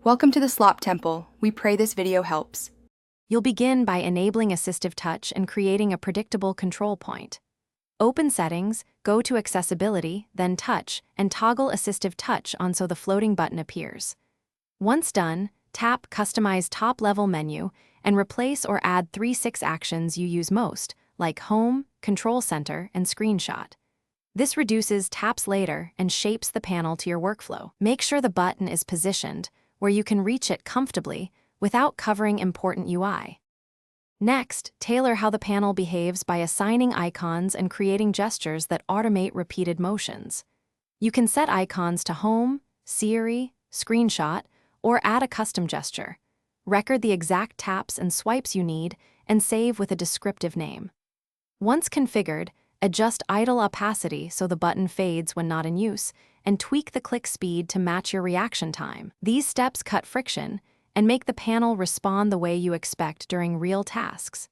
Welcome to the Slop Temple. We pray this video helps. You'll begin by enabling Assistive Touch and creating a predictable control point. Open Settings, go to Accessibility, then Touch, and toggle Assistive Touch on so the floating button appears. Once done, tap Customize Top-Level Menu and replace or add 3-6 actions you use most, like Home, Control Center, and Screenshot. This reduces taps later and shapes the panel to your workflow. Make sure the button is positioned where you can reach it comfortably without covering important UI. Next, tailor how the panel behaves by assigning icons and creating gestures that automate repeated motions. You can set icons to Home, Siri, Screenshot, or add a custom gesture. Record the exact taps and swipes you need and save with a descriptive name. Once configured, adjust idle opacity so the button fades when not in use, and tweak the click speed to match your reaction time. These steps cut friction and make the panel respond the way you expect during real tasks.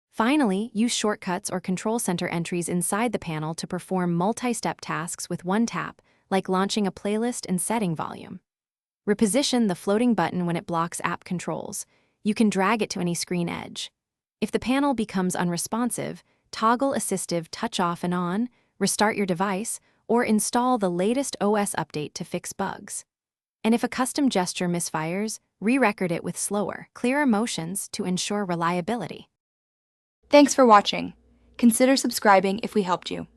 Finally, use shortcuts or control center entries inside the panel to perform multi-step tasks with one tap, like launching a playlist and setting volume. Reposition the floating button when it blocks app controls. You can drag it to any screen edge. If the panel becomes unresponsive, toggle Assistive Touch off and on, restart your device, or install the latest OS update to fix bugs. And if a custom gesture misfires, re-record it with slower, clearer motions to ensure reliability. Thanks for watching. Consider subscribing if we helped you.